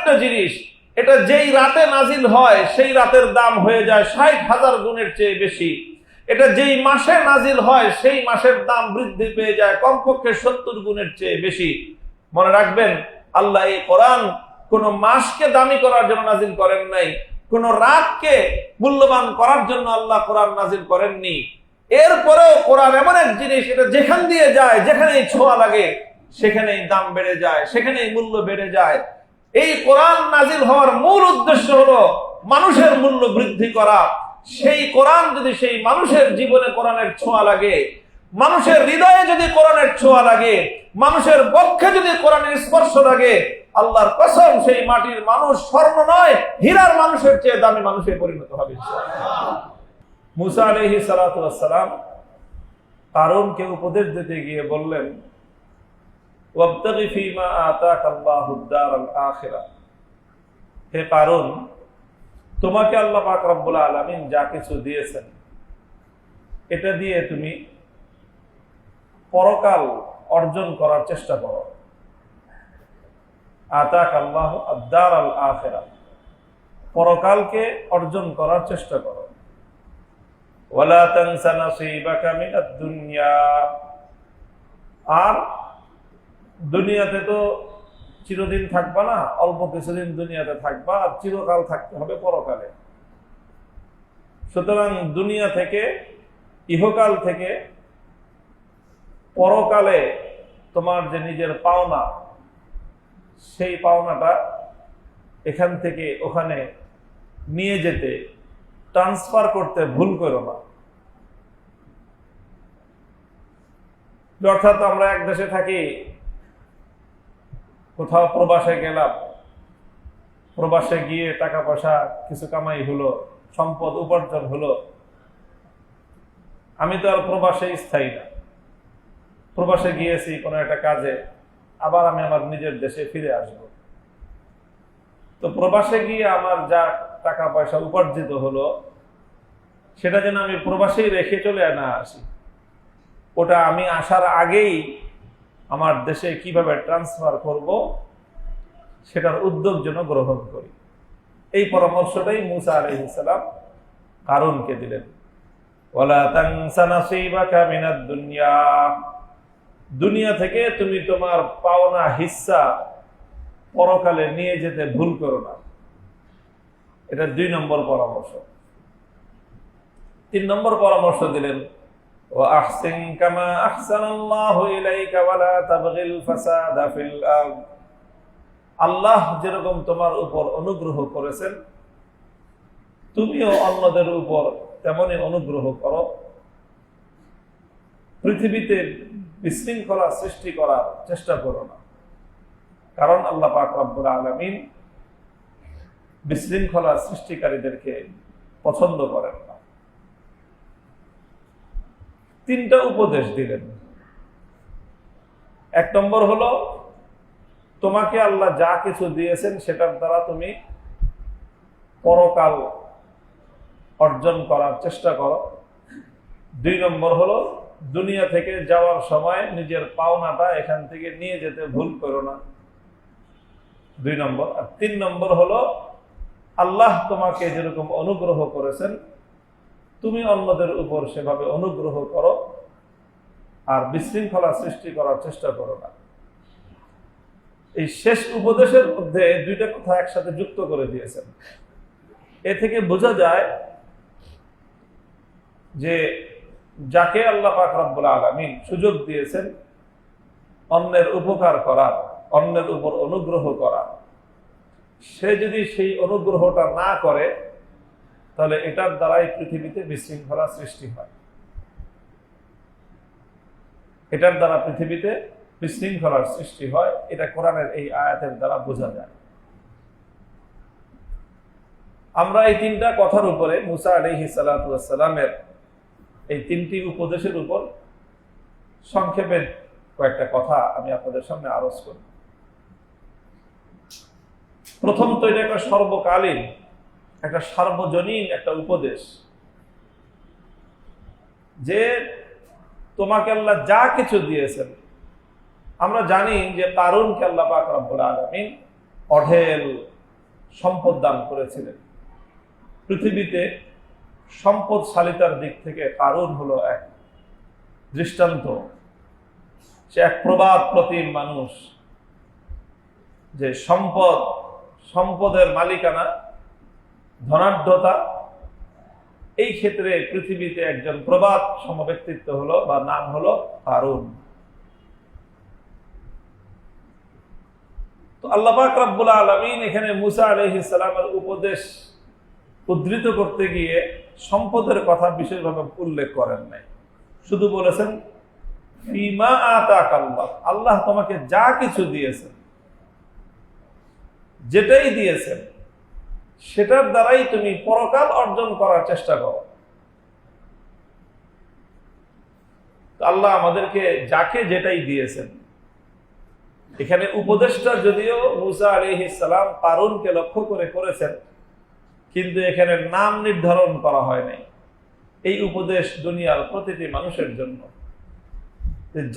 একটা জিনিস, এটা যেই রাতে নাজিল হয় সেই রাতের দাম হয়ে যায় ৬০,০০০ গুণের চেয়ে বেশি। এটা যেই মাসে নাজিল হয় সেই মাসের দাম বৃদ্ধি পেয়ে যায় কমপক্ষে ৭০ গুণের চেয়ে বেশি। মনে রাখবেন, আল্লাহ এই কোরআন কোন মাসকে দামি করার জন্য নাজিল করেন নাই, কোন রাতকে মূল্যবান করার জন্য আল্লাহ কোরআন নাজিল করেননি। এরপরেও কোরআন এমন এক জিনিস, এটা যেখান দিয়ে যায়, যেখানেই ছোঁয়া লাগে সেখানেই দাম বেড়ে যায়, সেখানেই মূল্য বেড়ে যায়। এই কোরআন নাজিল হওয়ার মূল উদ্দেশ্য হলো মানুষের মূল্য বৃদ্ধি করা। সেই কোরআন যদি সেই মানুষের জীবনে কোরআনের ছোঁয়া লাগে, মানুষের হৃদয়ে যদি কোরআনের ছোঁয়া লাগে, মানুষের বক্ষে যদি কোরআনের স্পর্শ লাগে, আল্লাহর কসম সেই মাটির মানুষ স্বর্ণ নয় হীরার মানুষের চেয়ে দামি মানুষে পরিণত হবে। মুসা আলাইহিস সালাতু ওয়াস সালাম কারূনকে উপদেশ দিতে গিয়ে বললেন, ওয়াবতাগি ফীমা আতাকাল্লাহুদ দারাল আখিরাহ, হে কারূন, তোমাকে আল্লাহ পাক রব্বুল আলামিন যা কিছু দিয়েছেন এটা দিয়ে তুমি পরকাল অর্জন করার চেষ্টা করো। আতাকাল্লাহু আদ-দারাল আখিরাহ, পরকালকে অর্জন করার চেষ্টা করো। ওয়ালা তানসা নাসীবাকা মিনাদ দুনিয়া, আর দুনিয়াতে তো চিরদিন থাকবা না, অল্প কিছুদিন দুনিয়াতে থাকবা, আর চিরকাল থাকতে হবে পরকালে। সুতরাং দুনিয়া থেকে, ইহকাল থেকে পরকালে তোমার যে নিজের পাওনা, সেই পাওনাটা এখান থেকে ওখানে নিয়ে যেতে, ট্রান্সফার করতে ভুল করো না। অর্থাৎ আমরা এক দেশে থাকি, কোথাও প্রবাসে গেলাম, প্রবাসে গিয়ে টাকা পয়সা কিছু কামাই হলো, সম্পদ উপার্জন হলো। আমি তো আর প্রবাসে স্থায়ী না, প্রবাসে গিয়েছি কোনো একটা কাজে, আবার আমি আমার নিজের দেশে ফিরে আসব। তো প্রবাসে গিয়ে আমার যা টাকা পয়সা উপার্জিত হলো সেটা যেন আমি প্রবাসেই রেখে চলে না আসি, ওটা আমি আসার আগেই আমার দেশে কিভাবে ট্রান্সফার করব সেটার উদ্যোগ যেন গ্রহণ করি। এই পরামর্শটাই মুসা আলাইহিস সালাম কারূনকে দিলেন। ওয়ালা তানসা নাসীবাকা মিনাদ দুনিয়া, দুনিয়া থেকে তুমি তোমার পাওনা হিস্সা পরকালে নিয়ে যেতে ভুল করো না। এটা ২ নম্বর পরামর্শ। ৩ নম্বর পরামর্শ দিলেন, ওয়া আহসিন কামা আহসানাল্লাহু ইলাইকা ওয়ালা তাবগিল ফাসাদা ফিল আরদ, আল্লাহ যেরকম তোমার উপর অনুগ্রহ করেছেন তুমিও অন্যদের উপর তেমনই অনুগ্রহ করো। পৃথিবীতে বিশৃঙ্খলা সৃষ্টি করার চেষ্টা করো না, কারণ আল্লাহ পাক রব্বুল আলামিন বিশৃঙ্খলা সৃষ্টিকারীদেরকে পছন্দ করেন না। ৩টা উপদেশ দিলেন। ১ নম্বর হলো, তোমাকে আল্লাহ যা কিছু দিয়েছেন সেটার দ্বারা তুমি পরকাল অর্জন করার চেষ্টা করো। ২ নম্বর হলো, দুনিয়া থেকে যাওয়ার সময় নিজের পাওনাটা এখান থেকে নিয়ে যেতে ভুল করো না। ২ নম্বর। আর ৩ নম্বর হলো, আল্লাহ তোমাকে যেরকম অনুগ্রহ করেছেন তুমি অন্যদের উপর সেভাবে অনুগ্রহ করো, আর বিশৃঙ্খলা সৃষ্টি করার চেষ্টা করো না। এই শেষ উপদেশের মধ্যে ২টা কথা একসাথে যুক্ত করে দিয়েছেন। এ থেকে বোঝা যায় যে যাকে আল্লাহ পাক রব্বুল আলামিন সুযোগ দিয়েছেন অন্যের উপকার করার, অন্যের উপর অনুগ্রহ করার, সে যদি সেই অনুগ্রহটা না করে তাহলে এটার দ্বারাই পৃথিবীতে বিশৃঙ্খলা সৃষ্টি হয়। এটার দ্বারা পৃথিবীতে বিশৃঙ্খলার সৃষ্টি হয়, এটা কোরআনের এই আয়াতের দ্বারা বোঝা যায়। আমরা এই ৩টা কথার উপরে মুসা আলাইহিস সালাতু ওয়াস সালামের এই ৩টি উপদেশের উপর সংক্ষেপে কয়েকটা কথা আমি আপনাদের সামনে আরজ করি। প্রথম তো এটা একটা সর্বকালীন, একটা সার্বজনীন একটা উপদেশ যে তোমাকে আল্লাহ যা কিছু দিয়েছেন। আমরা জানি যে কারূনকে আল্লাহ পাক রব্বুল আলামিন অঢেল সম্পদ দান করেছিলেন। পৃথিবীতে সম্পদশালিতার দিক থেকে কারণ হলো এক দৃষ্টান্ত। সে এক প্রবাদ প্রতিম মানুষ, যে সম্পদের মালিকানা, ধনাঢ্যতা, এই ক্ষেত্রে পৃথিবীতে একজন প্রবাদ সমব্যক্তিত্ব হলো বা নাম হলো কারুন। তো আল্লাহ পাক রব্বুল আলামিন এখানে মুসা আলাইহিস সালামের উপদেশ উদ্ধৃত করতে গিয়ে সম্পদের কথা বিশেষভাবে উল্লেখ করেন নাই, শুধু বলেছেন ফিমা আতাকাল্লাহ, আল্লাহ তোমাকে যা কিছু দিয়েছেন, যেটাই দিয়েছেন সেটার দ্বারাই তুমি পরকাল অর্জন করার চেষ্টা করো। আল্লাহ আমাদেরকে যাকে যেটাই দিয়েছেন, এখানে উপদেশটা যদিও মুসা আলাইহিস সালাম কারুনকে লক্ষ্য করে করেছেন, কিন্তু এখানে নাম নির্ধারণ করা হয় নাই। এই উপদেশ দুনিয়ার প্রতিটি মানুষের জন্য,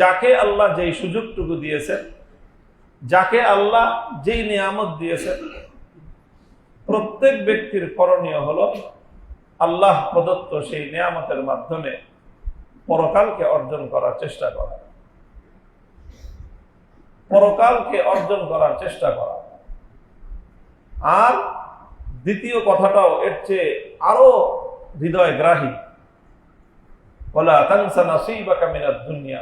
যাকে আল্লাহ যেই সুযোগটুকু দিয়েছেন, যাকে আল্লাহ যেই নিয়ামত দিয়েছেন, প্রত্যেক ব্যক্তির করণীয় হলো আল্লাহ প্রদত্ত সেই নিয়ামতের মাধ্যমে পরকালকে অর্জন করার চেষ্টা করা, পরকালকে অর্জন করার চেষ্টা করা। আর দ্বিতীয় কথাটাও এর চেয়ে আরো হৃদয়গ্রাহী, ওয়ালা তানসা নাসীবাকা মিনাদ দুনিয়া,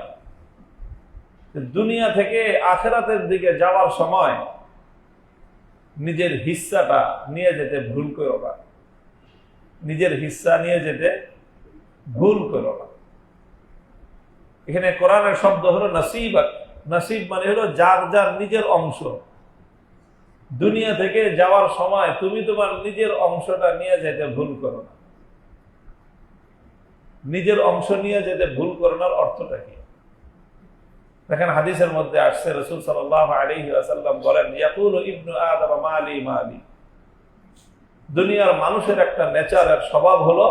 দুনিয়া থেকে আখিরাতের দিকে যাওয়ার সময় নিজের হিস্সাটা নিয়ে যেতে ভুল করো না, নিজের হিস্সা নিয়ে যেতে ভুল করো না। এখানে কোরআনের শব্দ হলো নাসিবাক, নাসিব মানে হলো যার যার নিজের অংশ। দুনিয়া থেকে যাওয়ার সময় তুমি তোমার নিজের অংশটা নিয়ে যেতে ভুল করো না। নিজের অংশ নিয়ে যেতে ভুল করার অর্থটা কি? দেখেন হাদিসের মধ্যে আসছে, রাসূল সাল্লাল্লাহু আলাইহি ওয়াসাল্লাম বলেন, ইয়াকুলু ইবনু আদম মালি মালি। দুনিয়ার মানুষের একটা নেচারের স্বভাব হলো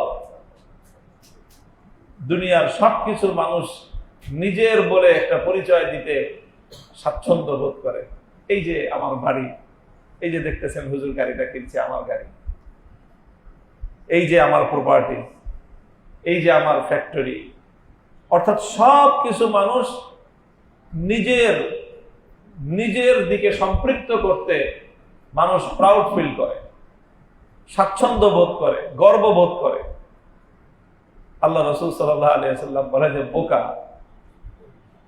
দুনিয়ার সবকিছু মানুষ নিজের বলে একটা পরিচয় দিতে স্বাচ্ছন্দ্য বোধ করে। এই যে আমার বাড়ি, এই যে দেখতেছেন হুজুর গাড়িটা কিনছে আমার গাড়ি, এই যে আমার প্রপার্টি, এই যে আমার ফ্যাক্টরি, অর্থাৎ সব কিছু মানুষ নিজের দিকে সম্পৃক্ত করতে মানুষ প্রাউড ফিল করে, স্বাচ্ছন্দ্য বোধ করে, গর্ব বোধ করে। আল্লাহ রাসূল সাল্লাল্লাহু আলাইহি ওয়াসাল্লাম বলে যে বোকা,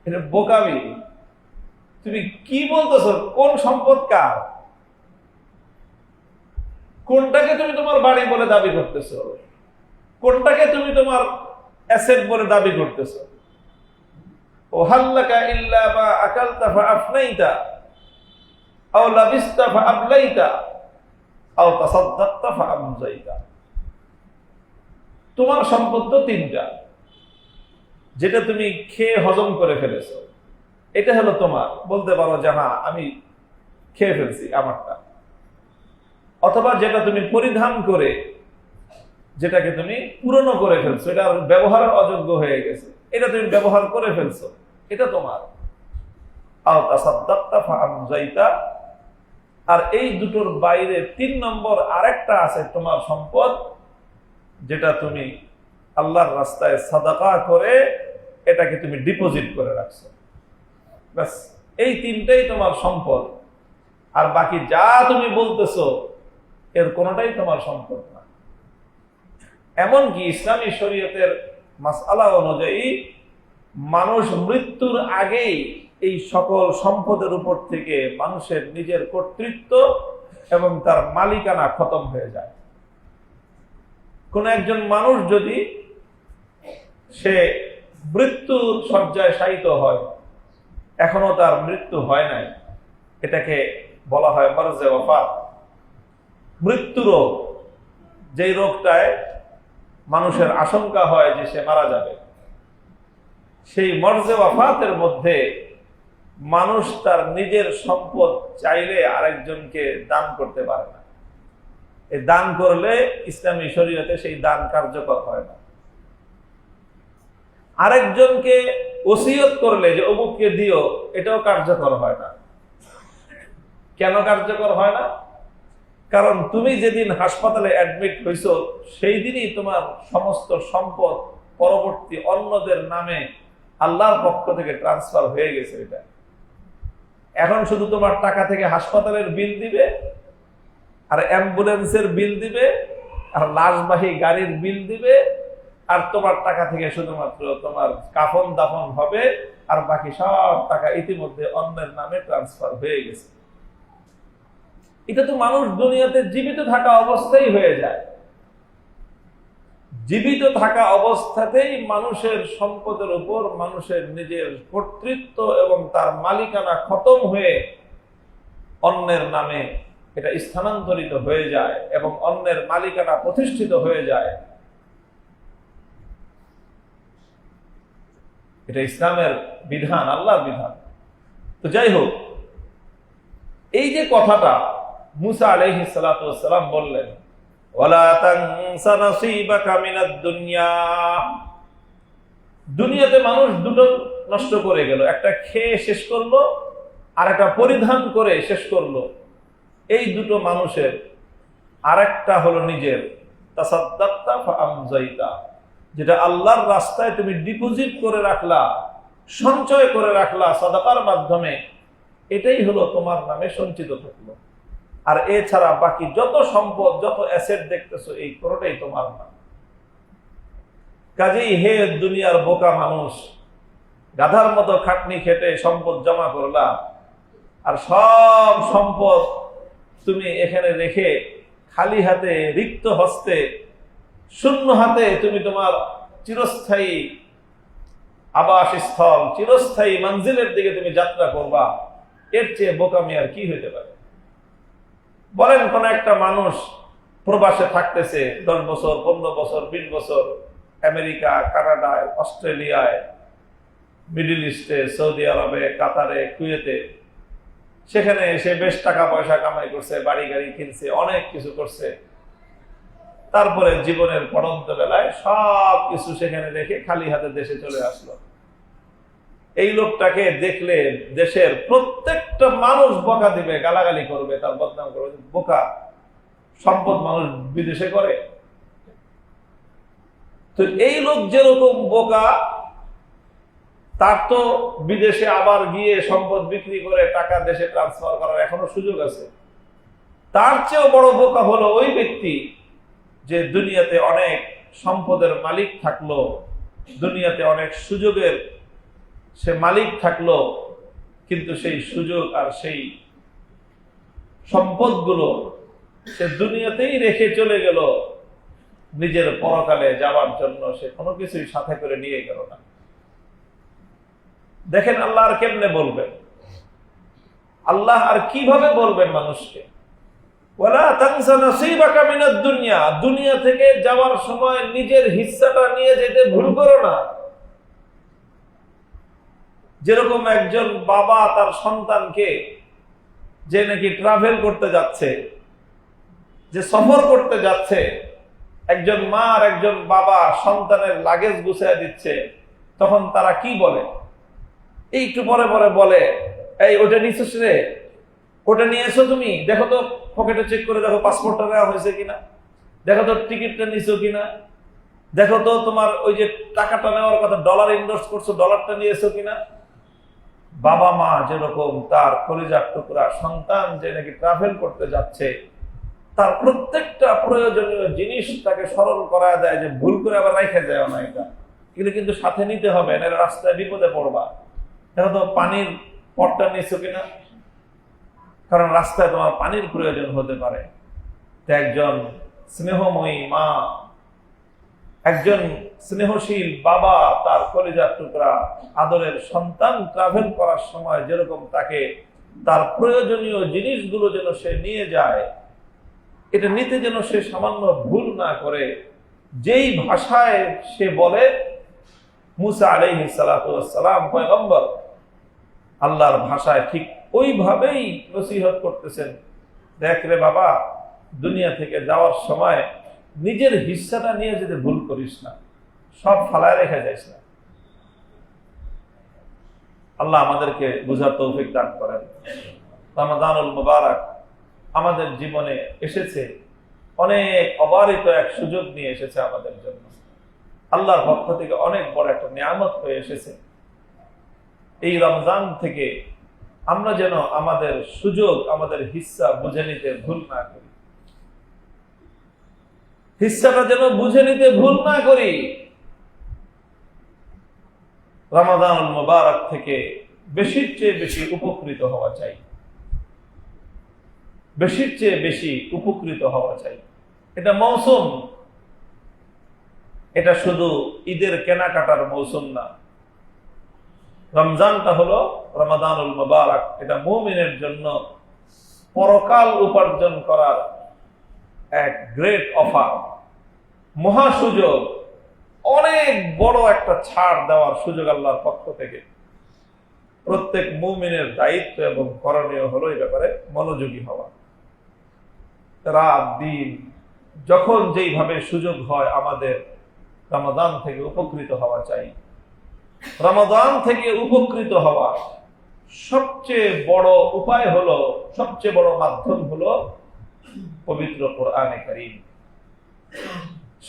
এটা বোকামি। তুমি কি বলতেছো? কোন সম্পদ কার? কোনটাকে তুমি তোমার বাড়ি বলে দাবি করতেছো? কোনটাকে তুমি তোমার অ্যাসেট বলে দাবি করতেছো? ওহাল্লাকা ইল্লা মা আকালতা ফাআফনাইতা আও লাবিসতা ফাআবলাইতা আও তাসাদদাকতা ফাআমজাইতা। তোমার সম্পদ তো তিনটা, যেটা তুমি খেয়ে হজম করে ফেলেছো, এটা হলো তোমার। বলতে পারো যে হ্যাঁ আমি খেয়ে ফেলছি, আমারটা। অথবা যেটা তুমি পরিধান করে, যেটাকে তুমি পুরনো করে ফেলছো, এটা ব্যবহারের অযোগ্য হয়ে গেছে, এটা তুমি ব্যবহার করে ফেলছো, এটা তোমার। আও তাসাদদাকতা ফাআমজাইতা। আর এই দুটোর বাইরে 3 নম্বর আরেকটা আছে তোমার সম্পদ, যেটা তুমি আল্লাহর রাস্তায় সাদাকা করে এটাকে তুমি ডিপোজিট করে রাখছো। ব্যাস, এই তিনটাই তোমার সম্পদ। আর বাকি যা তুমি বলতেছো এর কোনোটাই তোমার সম্পদ না। এমনকি ইসলামী শরীয়তের মাসআলা অনুযায়ী মানুষ মৃত্যুর আগেই এই সকল সম্পদের উপর থেকে মানুষের নিজের কর্তৃত্ব এবং তার মালিকানা খতম হয়ে যায়। কোন একজন মানুষ যদি সে মৃত্যুর শয্যায় শায়িত হয়, এখনো তার মৃত্যু হয় নাই, এটাকে বলা হয় মরজে ওয়াফাত। মৃত্যু রোগ, যেই রোগটায় মানুষের আশঙ্কা হয় যে সে মারা যাবে, সেই মরজে ওয়াফাতের মধ্যে মানুষ তার নিজের সম্পদ চাইলে আরেকজনকে দান করতে পারে না। এই দান করলে ইসলামী শরীয়তে সেই দান কার্যকর হয় না। আরেকজনকে ওসিয়ত করলে যে অমুককে দিও, এটাও কার্যকর হয় না। কেন কার্যকর হয় না? কারণ তুমি যেদিন হাসপাতালে অ্যাডমিট হইছো সেই দিনই তোমার সমস্ত সম্পদ পরবর্তী অন্যদের নামে আল্লাহর পক্ষ থেকে ট্রান্সফার হয়ে গেছে। এটা এখন শুধু তোমার টাকা থেকে হাসপাতালের বিল দিবে, আর অ্যাম্বুলেন্সের বিল দিবে, আর লাশবাহী গাড়ির বিল দিবে, আর তোমার টাকা থেকে শুধুমাত্র তোমার কাফন দাফন হবে, আর বাকি সব টাকা ইতিমধ্যে অন্যের নামে ট্রান্সফার হয়ে গেছে। এটা তো মানুষ দুনিয়াতে জীবিত থাকা অবস্থায় হয়ে যায়। জীবিত থাকা অবস্থাতেই মানুষের সম্পদের উপর মানুষের নিজের কর্তৃত্ব এবং তার মালিকানা খতম হয়ে অন্যের নামে এটা স্থানান্তরিত হয়ে যায় এবং অন্যের মালিকানা প্রতিষ্ঠিত হয়ে যায়। এটা ইসলামের বিধান, আল্লাহর বিধান। তো যাই হোক, এই যে কথাটা মুসা আলাইহিস সালাতু ওয়াস সালাম বললেন, ওয়ালা তানসা নাসীবাকা মিনাদ দুনিয়া, দুনিয়াতে মানুষ দুটো নষ্ট করে গেল, একটা খেয়ে শেষ করলো আর একটা পরিধান করে শেষ করলো। এই দুটো মানুষের আরেকটা হলো নিজের তাসাদ্দাকতা ফাআমজাইতা, যেটা আল্লাহর রাস্তায় তুমি ডিপোজিট করে রাখলা, সঞ্চয় করে রাখলা সাদাকার মাধ্যমে, এটাই হলো তোমার নামে সঞ্চিত থাকলো। আর এছাড়া বাকি যত সম্পদ, যত অ্যাসেট দেখতেছো, এই কোনোটাই তোমার না। কাজেই হে দুনিয়ার বোকা মানুষ, গাধার মতো খাটনি খেটে সম্পদ জমা করলা, আর সব সম্পদ তুমি এখানে রেখে খালি হাতে, রিক্ত হস্তে, শূন্য হাতে তুমি তোমার চিরস্থায়ী আবাসস্থল, চিরস্থায়ী মঞ্জিলের দিকে তুমি যাত্রা করবা। এর চেয়ে বোকামি আর কি হইতে পারে? বলেন, কোন একটা মানুষ প্রবাসে থাকতেছে 10 বছর, 15 বছর, 20 বছর, আমেরিকা, কানাডায়, অস্ট্রেলিয়ায়, মিডল ইস্টে, সৌদি আরবে, কাতারে, কুয়েতে, সেখানে এসে বেশ টাকা পয়সা কামাই করছে, বাড়ি গাড়ি কিনছে, অনেক কিছু করছে। তারপরে জীবনের পড়ন্ত বেলায় সব কিছু সেখানে রেখে খালি হাতে দেশে চলে আসলো। এই লোকটাকে দেখলে দেশের প্রত্যেকটা মানুষ বকা দিবে, গালাগালি করবে, তার বদনাম করবে। বোকা, সম্পদ মানুষ বিদেশে করে। তো এই লোক যেরকম বোকা, তার তো বিদেশে আবার গিয়ে সম্পদ বিক্রি করে টাকা দেশে ট্রান্সফার করার এখনো সুযোগ আছে। তার চেয়েও বড় বোকা হলো ওই ব্যক্তি যে দুনিয়াতে অনেক সম্পদের মালিক থাকলো, দুনিয়াতে অনেক সুযোগের সে মালিক থাকলো, কিন্তু সেই সুযোগ আর সেই সম্পদগুলো সে দুনিয়াতেই রেখে চলে গেল, নিজের পরকালে যাওয়ার জন্য সে কোনো কিছুই সাথে করে নিয়ে গেল না। দেখেন আল্লাহ আর কেমনে বলবেন, আল্লাহ আর কিভাবে বলবেন মানুষকে, ওয়ালা তানসা নাসীবাকা মিনাদ দুনিয়া, দুনিয়া থেকে যাওয়ার সময় নিজের হিস্সাটা নিয়ে যেতে ভুল করো না। যেরকম একজন বাবা তার সন্তানকে, যে নাকি ট্রাভেল করতে যাচ্ছে, যে সফর করতে যাচ্ছে, একজন মা আর একজন বাবা সন্তানের লাগেজ গুছিয়ে দিচ্ছে, তখন তারা কি বলে? এই একটু পরে পরে বলে, এই ওটা নিছিস রে, ওটা নিয়ে এসো, তুমি দেখো তো, পকেটে চেক করে দেখো পাসপোর্টটা নেওয়া হয়েছে কিনা, দেখো তো টিকিটটা নিছো কিনা, দেখো তো তোমার ওই যে টাকাটা নেওয়ার কথা ডলার ইনভেস্ট করছো, ডলারটা নিয়ে এসো কিনা। বাবা মা যেরকম তার কলিজার টুকরা সন্তান যে নাকি ট্রাভেল করতে যাচ্ছে, তার প্রত্যেকটা প্রয়োজনীয় জিনিস তাকে স্মরণ করা দেয়, যে ভুল করে আবার রেখে যায় না, এটা কিন্তু সাথে নিতে হবে, না রাস্তায় বিপদে পড়বা। দেখো তো পানির পটটা নিছো কিনা, কারণ রাস্তায় তোমার পানির প্রয়োজন হতে পারে। একজন স্নেহময়ী মা, একজন স্নেহশীল বাবা তার কলিজার টুকরা আদরের সন্তান ট্রাভেল করার সময় যেরকম তাকে তার প্রয়োজনীয় জিনিসগুলো যেন সে নিয়ে যায়, এটা নিতে যেন সে সামান্য ভুল না করে, যেই ভাষায় সে বলে, মুসা আলাইহিস সালাতু ওয়াস সালাম পয়গম্বর আল্লাহর ভাষায় ঠিক ওইভাবেই নসিহত করতেছেন। দেখ রে বাবা, দুনিয়া থেকে যাওয়ার সময় নিজের হিস্সাটা নিয়ে যেতে ভুল করিস না, সব ফালায় রেখে যাইস না। আল্লাহ আমাদেরকে বুঝার তৌফিক দান করেন। রমাদানুল মুবারক আমাদের জীবনে এসেছে, অনেক অবারিত এক সুযোগ নিয়ে এসেছে আমাদের জন্য। আল্লাহর পক্ষ থেকে অনেক বড় একটা নিয়ামত হয়ে এসেছে। এই রমজান থেকে আমরা যেন আমাদের সুযোগ, আমাদের হিস্সা বুঝে নিতে ভুল না করি, হিস্সাটা যেন বুঝে নিতে ভুল না করি। রমাদানুল মুবারক থেকে বেশির চেয়ে বেশি উপকৃত হওয়া চাই, বেশির চেয়ে বেশি উপকৃত হওয়া চাই। এটা মৌসুম, এটা শুধু ঈদের কেনাকাটার মৌসুম না। রমজানটা হলো রমাদানুল মুবারক, এটা মুমিনের জন্য পরকাল উপার্জন করার এক গ্রেট অফার, মহা সুযোগ, অনেক বড় একটা ছাড় দেওয়ার সুযোগ আল্লাহর পক্ষ থেকে। প্রত্যেক মুমিনের দায়িত্ব এবং করণীয় হলো এই ব্যাপারে মনোযোগী হওয়া। রাত দিন যখন যেইভাবে সুযোগ হয় আমাদের রমাদান থেকে উপকৃত হওয়া চাই। রমাদান থেকে উপকৃত হওয়ার সবচেয়ে বড় উপায় হলো, সবচেয়ে বড় মাধ্যম হলো পবিত্র কোরআনে কারীম।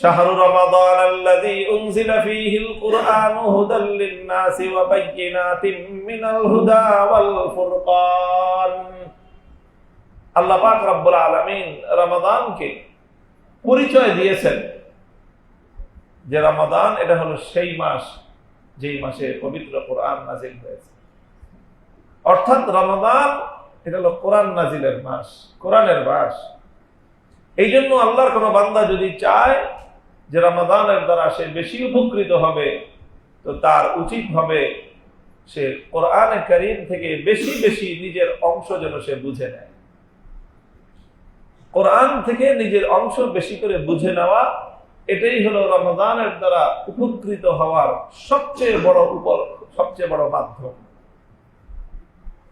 শাহরু রমাদান আল্লাযী উনজিলা ফীহিল কুরআনু হুদাল লিন-নাসি ওয়া বায়্যিনাতিন মিনাল হুদা ওয়াল ফুরকান। আল্লাহ পাক রব্বুল আলামিন রমাদানকে পরিচয় দিয়েছেন যে রমাদান এটা হলো সেই মাস যেই মাসে পবিত্র কোরআন নাজিল হয়েছে। অর্থাৎ রমাদান এটা হলো কোরআন নাজিলের মাস, কোরআনের মাস। এই জন্য আল্লাহর কোন বান্দা যদি চায় যে রমাদানের দ্বারা সে বেশি উপকৃত হবে, তো তার উচিত হবে সে কোরআনে কারীম থেকে বেশি বেশি নিজের অংশ যেন সে বুঝে নেয়। কোরআন থেকে নিজের অংশ বেশি করে বুঝে নেওয়া, এটাই হলো রমাদানের দ্বারা উপকৃত হওয়ার সবচেয়ে বড় মাধ্যম।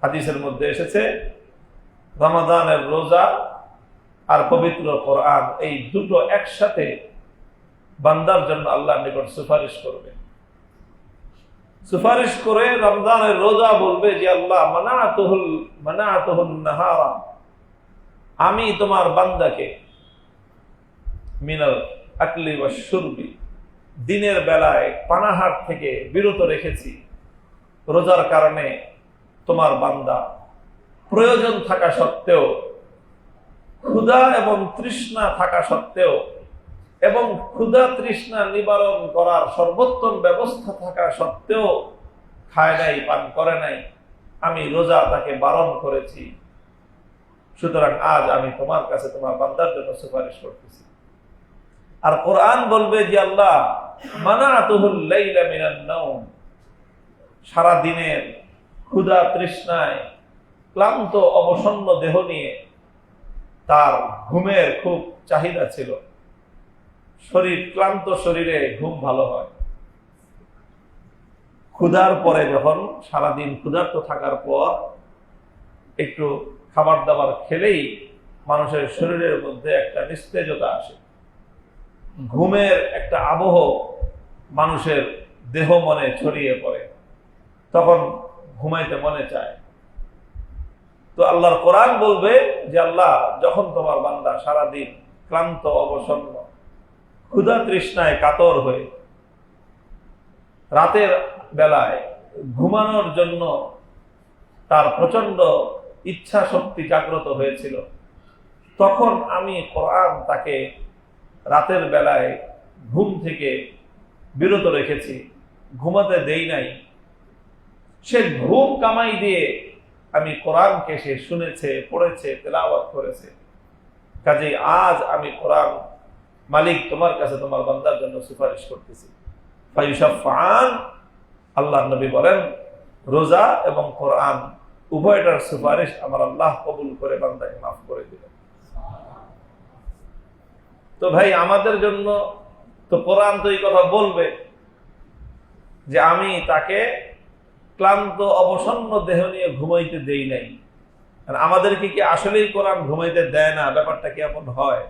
হাদিসের মধ্যে এসেছে রমাদানের রোজা আর পবিত্র কোরআন, এই দুটো একসাথে বান্দার জন্য আল্লাহর নিকট সুপারিশ করবে। সুপারিশ করে রমজানের রোজা বলবে যে আল্লাহ মানাতুহুল নাহারা, আমি তোমার বান্দাকে মিনাল আকলি ওয়াশ শুরবি, দিনের বেলায় পানাহার থেকে বিরত রেখেছি। রোজার কারণে তোমার বান্দা প্রয়োজন থাকা সত্ত্বেও, ক্ষুধা এবং তৃষ্ণা থাকা সত্ত্বেও, এবং ক্ষুধা তৃষ্ণা নিবারণ করার সর্বোত্তম ব্যবস্থা থাকা সত্ত্বেও খায় নাই, পান করে নাই, আমি রোজা তাকে বারণ করেছি। সুতরাং আজ আমি তোমার কাছে তোমার বান্দার জন্য সুপারিশ করতেছি। আর কোরআন বলবে যে আল্লাহ মানাতুহুল লাইলা মিনান নাওম, সারা দিনের ক্ষুধা তৃষ্ণায় ক্লান্ত অবসন্ন দেহ নিয়ে তার ঘুমের খুব চাহিদা ছিল। ক্লান্ত শরীরে ঘুম ভালো হয়। ক্ষুধার পরে যখন সারাদিন ক্ষুধার্ত থাকার পর একটু খাবার দাবার খেলেই মানুষের শরীরের মধ্যে একটা নিস্তেজতা আসে, ঘুমের একটা আবহ মানুষের দেহ মনে ছড়িয়ে পড়ে, তখন ঘুমাইতে মনে চায়। তো আল্লাহর কোরআন বলবে যে আল্লাহ, যখন তোমার বান্দা সারাদিন ক্লান্ত অবসন্ন ক্ষুধা তৃষ্ণায় কাতর হয়ে রাতের বেলায় ঘুমানোর জন্য তার প্রচন্ড ইচ্ছা শক্তি জাগ্রত হয়েছিল, তখন আমি কোরআন তাকে রাতের বেলায় ঘুম থেকে বিরত রেখেছি, ঘুমাতে দেই নাই। সে ঘুম কামাই দিয়ে আমি কোরআনকে সে শুনেছে, পড়েছে, তেলাওয়াত করেছে। কাজেই আজ আমি কোরআন মালিক তোমার কাছে তোমার বান্দার জন্য সুপারিশ করতেছি। ফায়ুশাফাআন, আল্লাহ নবী বলেন রোজা এবং কোরআন উভয়টার সুপারিশ আমার আল্লাহ কবুল করে বান্দাকে মাফ করে দিলেন। তো ভাই আমাদের জন্য তো কোরআন তো এই কথা বলবে যে আমি তাকে ক্লান্ত অবসন্ন দেহ নিয়ে ঘুমাইতে দেই নাই। আর আমাদেরকে কি আসলেই কোরআন ঘুমাইতে দেয় না? ব্যাপারটা কেমন হয়?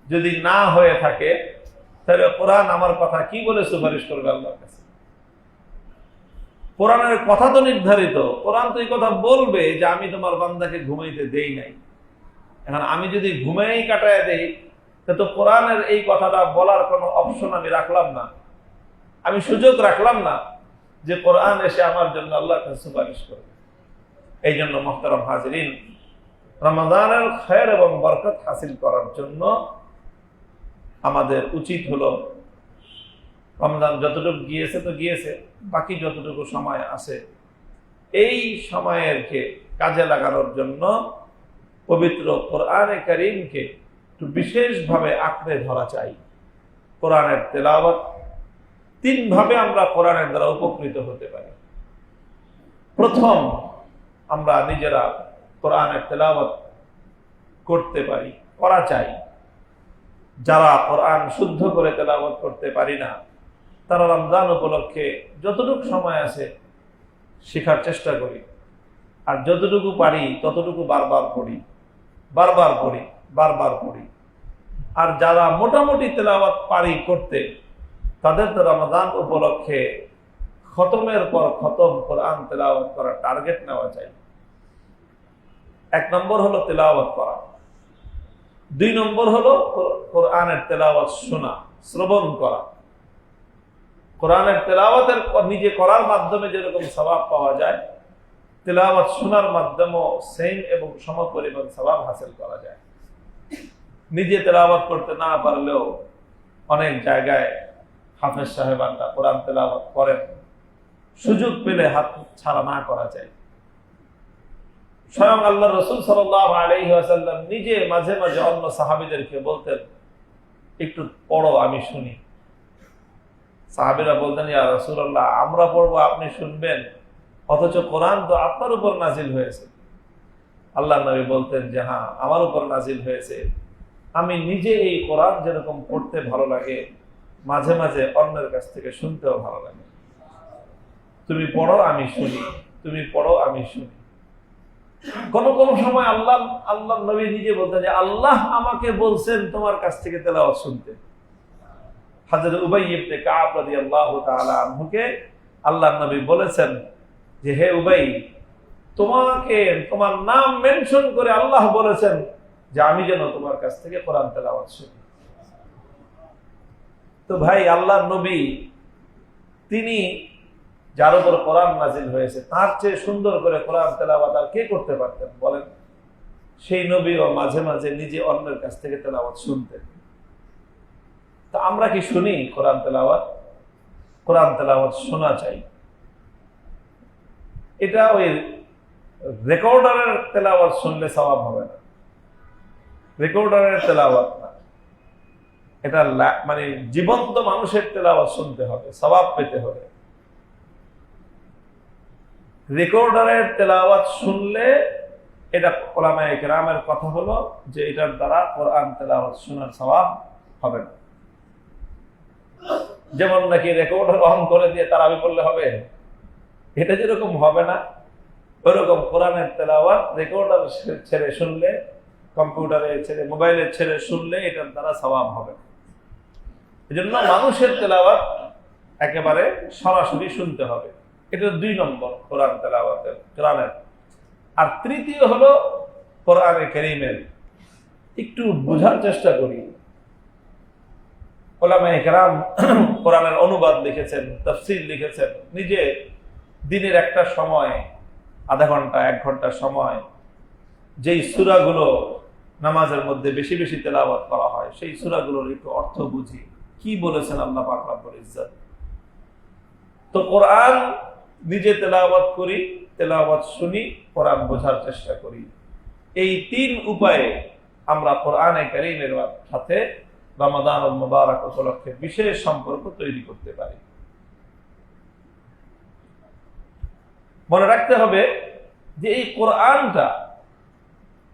যদি না হয়ে থাকে তাহলে কোরআন আমার কথা কি বলে সুপারিশ করবে আল্লাহর কাছে? কোরআনের কথা তো নির্ধারিত, কোরআন তো এই কথা বলবে যে আমি তোমার বান্দাকে ঘুমাইতে দেই নাই। এখন আমি যদি ঘুমাই কাটায় দেই, তো কোরআনের এই কথাটা বলার কোনো অপশন আমি রাখলাম না, আমি সুযোগ রাখলাম না যে কোরআন এসে আমার জন্য আল্লাহর কাছে সুপারিশ করবে। এই জন্য মুহতারাম হাজিরিন, রমাদানের খায়ের এবং বরকত হাসিল করার জন্য আমাদের উচিত হলো রমজান যতটুকু গিয়েছে তো গিয়েছে, বাকি যতটুকু সময় আছে এই সময়েরকে কাজে লাগানোর জন্য পবিত্র কোরআনে কারীমকে একটু বিশেষভাবে আঁকড়ে ধরা চাই। কোরআনের তেলাওয়াত, তিন ভাবে আমরা কোরআনের দ্বারা উপকৃত হতে পারি। প্রথম, আমরা নিজেরা কোরআনের তেলাওয়াত করতে পারি, করা চাই। যারা কোরআন শুদ্ধ করে তেলাওয়াত করতে পারি না, তারা রমজান উপলক্ষে যতটুকু সময় আছে শেখার চেষ্টা করি, আর যতটুকু পারি ততটুকু বারবার পড়ি, বারবার পড়ি, বারবার পড়ি। আর যারা মোটামুটি তেলাওয়াত পারি করতে, তাদের তো রমজান উপলক্ষে খতমের পর খতম কোরআন তেলাওয়াত করার টার্গেট নেওয়া যায়। এক নম্বর হলো তেলাওয়াত করা, দুই নম্বর হলো কোরআনের তেলাওয়াত শোনা, শ্রবণ করা। কোরআনের তেলাওয়াতের নিজে করার মাধ্যমে যেরকম সওয়াব পাওয়া যায়, তেলাওয়াত শোনার মাধ্যমেও সেম এবং সমপরিমাণ সওয়াব হাসিল করা যায়। নিজে তেলাওয়াত করতে না পারলেও অনেক জায়গায় হাফেজ সাহেবানরা কোরআন তেলাওয়াত করেন, সুযোগ পেলে হাত ছাড়া না করা যায়। স্বয়ং আল্লাহ রাসূল সাল্লাল্লাহু আলাইহি ওয়াসাল্লাম নিজে মাঝে মাঝে অন্য সাহাবীদেরকে বলতেন, একটু পড়ো আমি শুনি। সাহাবীরা বলতেন, ইয়া রাসূলুল্লাহ, আমরা পড়বো আপনি শুনবেন, অথচ কোরআন তো আপনার উপর নাজিল হয়েছে। আল্লাহর নবী বলতেন যে হ্যাঁ, আমার উপর নাজিল হয়েছে, আমি নিজে এই কোরআন যেরকম পড়তে ভালো লাগে, মাঝে মাঝে অন্যের কাছ থেকে শুনতেও ভালো লাগে। তুমি পড়ো আমি শুনি, তুমি পড়ো আমি শুনি। কোন কোন সময় আল্লাহ নবী নিজে বলতেন যে আল্লাহ আমাকে বলছেন তোমার কাছ থেকে তেলাওয়াত শুনতে। হযরত উবাই ইবনে কাব রাদিয়াল্লাহু তাআলা আনহুকে আল্লাহর নবী বলেছেন যে হে উবাই, তোমাকে তোমার নাম মেনশন করে আল্লাহ বলেছেন যে আমি যেন তোমার কাছ থেকে কোরআন তেলাওয়াত শুনি। তো ভাই, আল্লাহর নবী তিনি যার উপর কোরআন নাজিল হয়েছে, তার চেয়ে সুন্দর করে কোরআন তেলাওয়াত আর কে করতে পারতেন বলেন? সেই নবীও মাঝে মাঝে নিজে অন্যের কাছ থেকে তেলাওয়াত শুনতেন। তো আমরা কি শুনি কোরআন তেলাওয়াত? কোরআন তেলাওয়াত শোনা চাই। এটা ওই রেকর্ডারের তেলাওয়াত শুনলে সওয়াব হবে না, রেকর্ডারের তেলাওয়াত না, এটা মানে জীবন্ত মানুষের তেলাওয়াত শুনতে হবে, সওয়াব পেতে হবে। রেকর্ডারের তেলাওয়াত শুনলে, এটা উলামায়ে কেরামের কথা হলো যে এটার দ্বারা কোরআন তেলাওয়াত শোনার সওয়াব হবে না। যেমন নাকি রেকর্ডার অন করে দিয়ে তারাবি পড়লে হবে, এটা যেরকম হবে না, ওইরকম কোরআনের তেলাওয়াত রেকর্ডার ছেড়ে শুনলে, কম্পিউটারে ছেড়ে, মোবাইলে ছেড়ে শুনলে এটার দ্বারা সওয়াব হবে। এই জন্য মানুষের তেলাওয়াত একেবারে সরাসরি শুনতে হবে। এটা 2 নম্বর কোরআন তেলাওয়াতের, কোরআনের। আর তৃতীয় হলো কোরআনে কারীমের একটু বোঝার চেষ্টা করি। উলামায়ে কেরাম কোরআনের অনুবাদ লিখেছেন, তাফসীর লিখেছেন। নিজে দিনের একটা সময়, আধা ঘন্টা 1 ঘন্টা সময়, যেই সূরাগুলো নামাজের মধ্যে বেশি বেশি তেলাওয়াত করা হয়, সেই সূরাগুলোর একটু অর্থ বুঝি, কি বলেছেন আল্লাহ পাক রব্বুল ইজ্জত। তো কোরআন নিজে তেলাওয়াত করি, তেলাওয়াত শুনি, কোরআন বোঝার চেষ্টা করি। এই 3 উপায়ে আমরা কোরআনে কারীমের সাথে রমাদানুল মুবারক উপলক্ষে বিশেষ সম্পর্ক তৈরি করতে পারি। মনে রাখতে হবে যে এই কোরআনটা,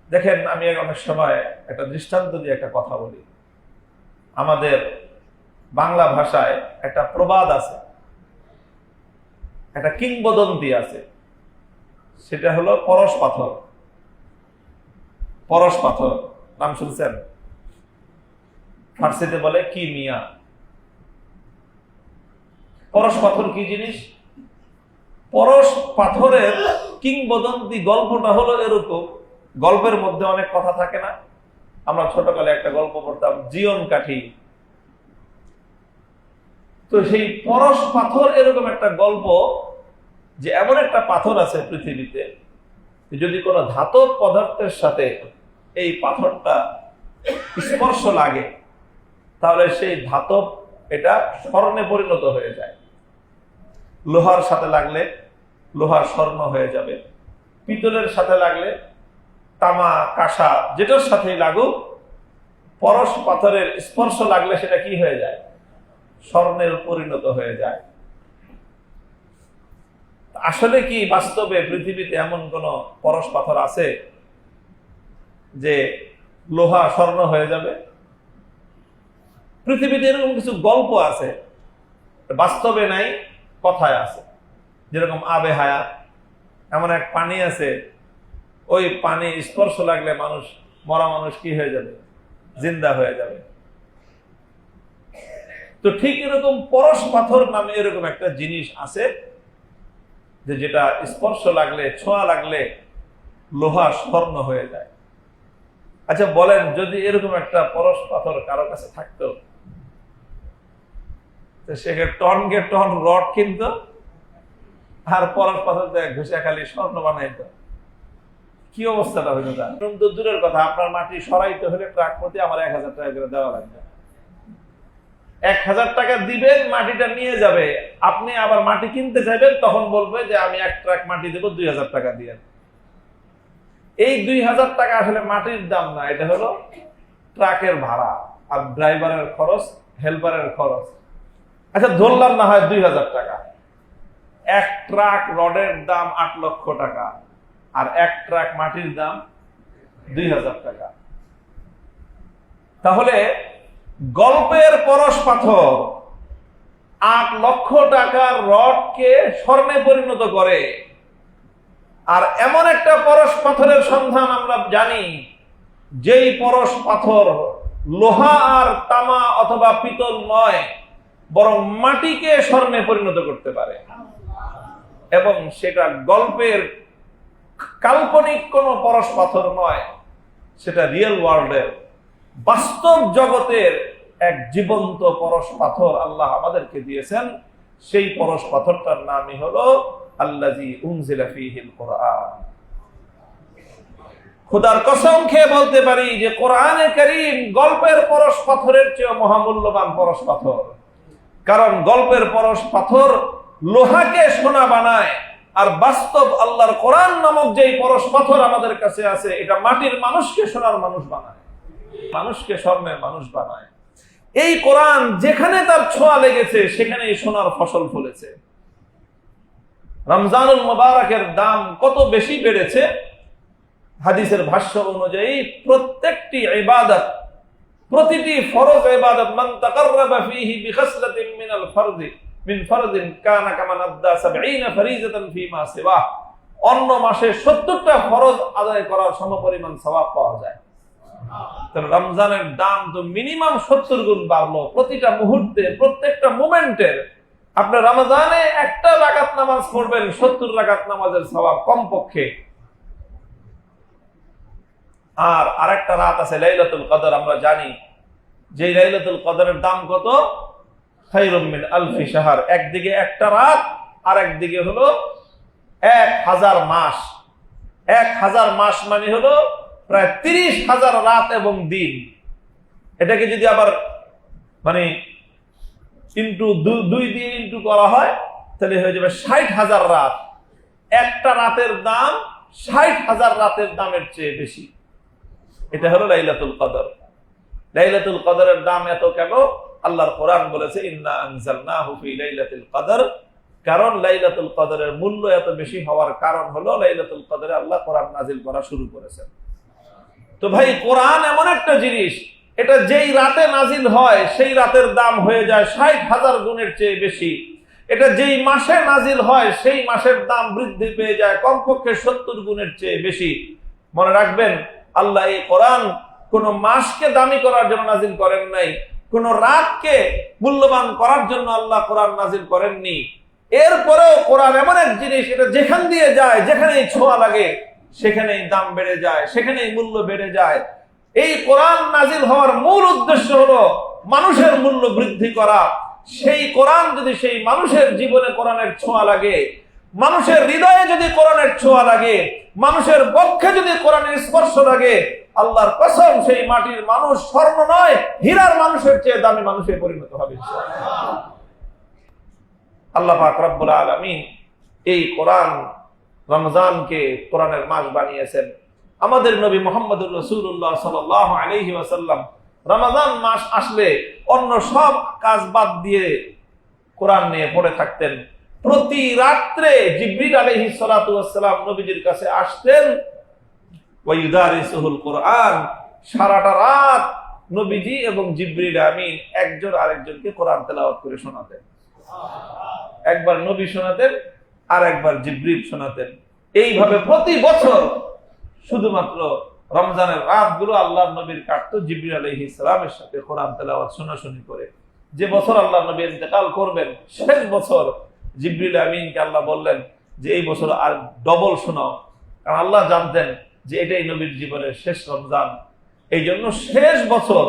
দেখেন আমি অনেক সময় একটা দৃষ্টান্ত দিয়ে একটা কথা বলি। আমাদের বাংলা ভাষায় একটা প্রবাদ আছে, একটা কিংবদন্তি আছে, সেটা হলো পরশ পাথর। পরশ পাথর নাম শুনছেন? ফার্সিতে বলে কি মিয়া। পরশ পাথর কি জিনিস? পরশ পাথরের কিংবদন্তি গল্পটা হলো এরকম, গল্পের মধ্যে অনেক কথা থাকে না? আমরা ছোটকালে একটা গল্প পড়তাম, জীবন কাঠি। তো সেই পরশ পাথর এরকম একটা গল্প যে এমন একটা পাথর আছে পৃথিবীতে, যদি কোনো ধাতব পদার্থের সাথে এই পাথরটা স্পর্শ লাগে তাহলে সেই ধাতব এটা স্বর্ণে পরিণত হয়ে যায়। লোহার সাথে লাগলে লোহার স্বর্ণ হয়ে যাবে, পিতলের সাথে লাগলে তামা কাঁসা যেটার সাথে লাগুক, পরশ পাথরের স্পর্শ লাগলে সেটা কি হয়ে যায়? স্বর্ণের পরিণত হয়ে যায়। আসলে কি বাস্তবে পৃথিবীতে এমন কোন পরশ পাথর আছে যে লোহা স্বর্ণ হয়ে যাবে? পৃথিবীতে এরকম কিছু গল্প আছে, বাস্তবে নাই, কথায় আছে। যেরকম আবে হায়াত, এমন এক পানি আছে, ওই পানি স্পর্শ লাগলে মানুষ, মরা মানুষ কি হয়ে যাবে? জিন্দা হয়ে যাবে। তো ঠিক এরকম পরশ পাথর নামে এরকম একটা জিনিস আছে যে যেটা স্পর্শ লাগলে, ছোঁয়া লাগলে লোহা স্বর্ণ হয়ে যায়। আচ্ছা বলেন, যদি এরকম একটা পরশ পাথর কারো কাছে থাকতো, সেখানে টনকে টন রড কিনতো আর পরশ পাথর ঘুষে খালি স্বর্ণ বানাইতো, কি অবস্থাটা হইতো? তো দূরের কথা, আপনার মাটি সরাইতে হলে ট্রাক প্রতি আমার 1000 টাকা করে দেওয়া লাগবে। 1000 টাকা দিবেন, মাটিটা নিয়ে যাবে। আপনি আবার মাটি কিনতে চাইবেন, তখন বলবে যে আমি 1 ট্রাক মাটি দেবো 2000 টাকা দিয়ে। এই 2000 টাকা আসলে মাটির দাম না, এটা হলো ট্রাকের ভাড়া আর ড্রাইভারের খরচ, হেল্পারের খরচ। আচ্ছা ধরলাম না হয় 2000 টাকা। 1 ট্রাক রডের দাম 8 লক্ষ টাকা আর 1 ট্রাক মাটির দাম 2000 টাকা। তাহলে গল্পের পরশ পাথর 8 লক্ষ টাকার রডকে স্বর্ণে পরিণত করে। আর এমন একটা পরশ পাথরের সন্ধান আমরা জানি, যেই পরশ পাথর লোহা আর তামা অথবা পিতল নয়, বরং মাটিকে স্বর্ণে পরিণত করতে পারে। এবং সেটা গল্পের কাল্পনিক কোনো পরশ পাথর নয়, সেটা রিয়েল ওয়ার্ল্ডের, বাস্তব জগতের এক জীবন্ত পরশ পাথর আল্লাহ আমাদেরকে দিয়েছেন। সেই পরশ পাথরটার নামই হলো আল্লাযী উনজিলা ফীহিল কুরআন। খোদার কসম খেয়ে বলতে পারি যে কোরআনে কারীম গল্পের পরশ পাথরের চেয়ে মহামূল্যবান পরশ পাথর। কারণ গল্পের পরশ পাথর লোহাকে সোনা বানায়, আর বাস্তব আল্লাহর কোরআন নামক যেই পরশ পাথর আমাদের কাছে আছে, এটা মাটির মানুষকে সোনার মানুষ বানায়, মানুষকে স্বর্ণের মানুষ বানায়। এই কোরআন যেখানে তার ছোঁয়া লেগেছে সেখানেই সোনার ফসল ফলেছে। রমজানুল মুবারকের দাম কত বেশি বেড়েছে? হাদিসের ভাষ্য অনুযায়ী প্রত্যেকটি ইবাদত, প্রতিটি ফরজ ইবাদত, মান তাকাররাবা ফীহি বিখাসলাতিন মিনাল ফরজি মিন ফরজিন কানা কামান আদ্দা 70 ফরিজাতান ফীমা সিওয়া। অন্য মাসে 70টা ফরজ আদায় করার সমপরিমাণ সওয়াব পাওয়া যায়। তাহলে রমজানের দাম তো মিনিমাম 70 গুণ বাড়লো। প্রতিটা মুহূর্তে, প্রত্যেকটা মোমেন্টের আপনি রমজানে একটা রাকাত নামাজ পড়বেন, 70 রাকাত নামাজের সওয়াব কমপক্ষে। আর আরেকটা রাত আছে লাইলাতুল কদর। আমরা জানি যে লাইলাতুল কদরের দাম কত? খায়রুম মিন আলফি শাহর। একদিকে একটা রাত, আর একদিকে হলো 1000 মাস। 1000 মাস মানে হলো প্রায় 30,000 রাত এবং দিন। এটাকে যদি আবার মানে ইনটু 2 দিয়ে ইনটু করা হয় তাহলে হয়ে যাবে 60,000 রাত। একটা রাতের দাম 60,000 রাতের দামের চেয়ে বেশি। এটা হলো লাইলাতুল কদর। লাইলাতুল কদরের দাম এত কেন? আল্লাহর কোরআন বলেছে ইন্না আনজালনাহু ফি লাইলাতুল কদর। কারণ লাইলাতুল কদরের মূল্য এত বেশি হওয়ার কারণ হলো লাইলাতুল কদরে আল্লাহ কোরআন নাজিল করা শুরু করেছেন। তো ভাই, কোরআন এমন একটা জিনিস, এটা যেই রাতে নাজিল হয় সেই রাতের দাম হয়ে যায় 60,000 গুণের চেয়ে বেশি। এটা যেই মাসে নাজিল হয় সেই মাসের দাম বৃদ্ধি পেয়ে যায় কমপক্ষে 70 গুণের চেয়ে বেশি। মনে রাখবেন, আল্লাহ এই কোরআন কোন মাসকে দামি করার জন্য নাজিল করেন নাই, কোন রাতকে মূল্যবান করার জন্য আল্লাহ কোরআন নাজিল করেননি। এরপরেও কোরআন এমন এক জিনিস, এটা যেখান দিয়ে যায়, যেখানেই ছোঁয়া লাগে সেখানেই দাম বেড়ে যায়, সেখানেই মূল্য বেড়ে যায়। এই কোরআন নাজিল হওয়ার মূল উদ্দেশ্য হলো মানুষের মূল্য বৃদ্ধি করা। সেই কোরআন যদি সেই মানুষের জীবনে কোরআনের ছোঁয়া লাগে, মানুষের হৃদয়ে যদি কোরআনের ছোঁয়া লাগে, মানুষের পক্ষে যদি কোরআনের স্পর্শ লাগে, আল্লাহর কসম সেই মাটির মানুষ স্বর্ণ নয়, হীরার মানুষের চেয়ে দামি মানুষে পরিণত হবে। আল্লাহ পাক রব্বুল আলামিন এই কোরআন, রমজানকে কোরআনের মাস বানিয়েছেন। আমাদের নবী মুহাম্মদুর রাসূলুল্লাহ সাল্লাল্লাহু আলাইহি ওয়াসাল্লাম রমজান মাস আসলে অন্য সব কাজ বাদ দিয়ে কোরআন নিয়ে পড়ে থাকতেন। প্রতি রাত্রে জিবরিল আলাইহিস সালাতু ওয়াস সালাম নবীজির কাছে আসতেন, ওয়া ইউদারিসুল কোরআন। সারাটা রাত নবীজি এবং জিবরিল আমিন একজন আরেকজনকে কোরআন তেলাওয়াত করে শোনাতেন। একবার নবী শোনাতেন আর একবার জিবরিল শোনাতেন। এইভাবে প্রতি বছর শুধুমাত্র রমজানের রাতগুলো আল্লাহর নবীর কাটতো জিবরিল আলাইহিস সালামের সাথে কোরআন তেলাওয়াত শোনাশুনি করে। যে বছর আল্লাহর নবী ইন্তেকাল করবেন, শেষ বছর জিবরিল আমিনকে আল্লাহ বললেন যে এই বছর আর ডবল শোনাও, কারণ আল্লাহ জানতেন যে এটাই নবীর জীবনের শেষ রমজান। এই জন্য শেষ বছর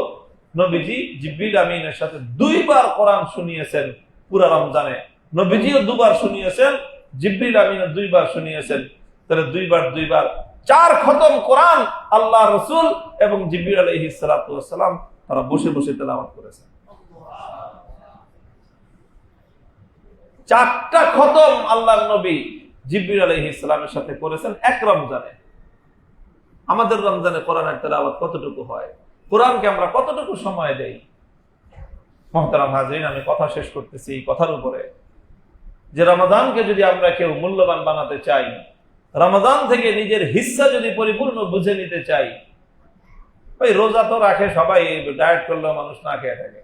নবীজি জিবরিল আমিনের সাথে 2 বার কোরআন শুনিয়েছেন পুরা রমজানে। নবীজিও 2 বার শুনিয়েছেন, জিবরিল আমিনও 2 বার শুনিয়েছেন। তাহলে 2 বার 4 খতম কোরআন আল্লাহ রাসূল এবং জিবরিল আলাইহিস সালাতু ওয়াস সালাম তারা বসে বসে তেলাওয়াত করেছেন। 4টা খতম আল্লাহর নবী জিবরিল আলাইহিস সালামের সাথে করেছেন এক রমজানে। আমাদের রমজানে কোরআনের তেলাওয়াত কতটুকু হয়? কোরআনকে আমরা কতটুকু সময় দেই? মুহতারাম হাজরিন, আমি কথা শেষ করতেছি এই কথার উপরে যে রমাদানকে যদি আমরা কেউ মূল্যবান বানাতে চাই, রমাদান থেকে নিজের হিস্সা যদি পরিপূর্ণ বুঝে নিতে চাই, ওই রোজা তো রাখে সবাই, ডায়েট করলেও মানুষ না খেয়ে থাকে।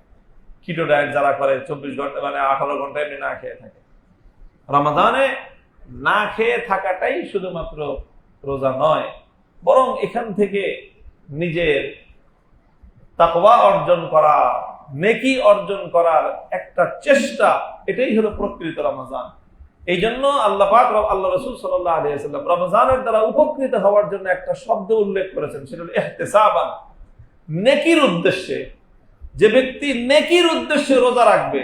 কিটো ডায়েট যারা করে 24 ঘন্টা মানে 18 ঘন্টা এমনি না খেয়ে থাকে। রমাদানে না খেয়ে থাকাটাই শুধুমাত্র রোজা নয়, বরং এখান থেকে নিজের তাকওয়া অর্জন করা, নেকি অর্জন করার একটা চেষ্টা, এটাই হলো প্রকৃত রমজান। এই জন্য আল্লাহ পাক আল্লাহ রাসূল সাল্লাল্লাহু আলাইহি ওয়াসাল্লাম রমজানের দ্বারা উপকৃত হওয়ার জন্য একটা শব্দ উল্লেখ করেছেন, সেটা হলো ইহতিসাবান, নেকির উদ্দেশ্যে। যে ব্যক্তি নেকির উদ্দেশ্যে রোজা রাখবে,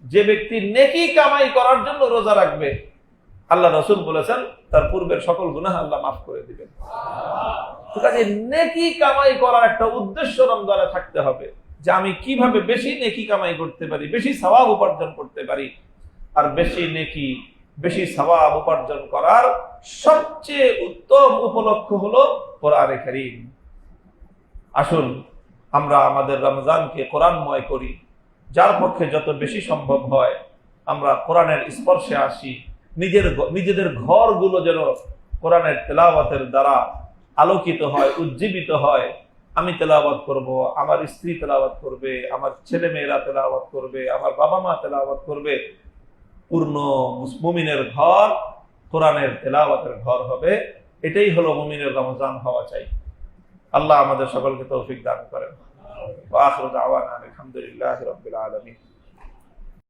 যে ব্যক্তি নেকি কামাই করার জন্য রোজা রাখবে, আল্লাহ রাসূল বলেছেন তার পূর্বের সকল গুনাহ আল্লাহ মাফ করে দিবেন। কাজে নেকি কামাই করার একটা উদ্দেশ্য রমজানে থাকতে হবে, যে আমি কিভাবে বেশি নেকি কামাই করতে পারি, বেশি সওয়াব উপার্জন করতে পারি। আর বেশি নেকি, বেশি সওয়াব উপার্জন করার সবচেয়ে উত্তম উপলক্ষ হলো কোরআনে কারীম। আসুন আমরা আমাদের রমজানকে কোরআনময় করি। যার পক্ষে যত বেশি সম্ভব হয় আমরা কোরআনের স্পর্শে আসি। নিজেদের ঘরগুলো যেন কোরআনের তেলাওয়াতের দ্বারা আলোকিত হয়, উজ্জীবিত হয়। আমি তেলাওয়াত করব, আমার স্ত্রী তেলাওয়াত করবে, আমার ছেলে মেয়েরা তেলাওয়াত করবে, আমার বাবা মা তেলাওয়াত করবে। পূর্ণ মুমিনের ঘর কোরআনের তেলাওয়াতের ঘর হবে। এটাই হলো মুমিনের রমজান হওয়া চাই। আল্লাহ আমাদের সকলকে তৌফিক দান করেন। ওয়া আখিরু দাওয়ানা আলহামদুলিল্লাহি রাব্বিল আলামিন।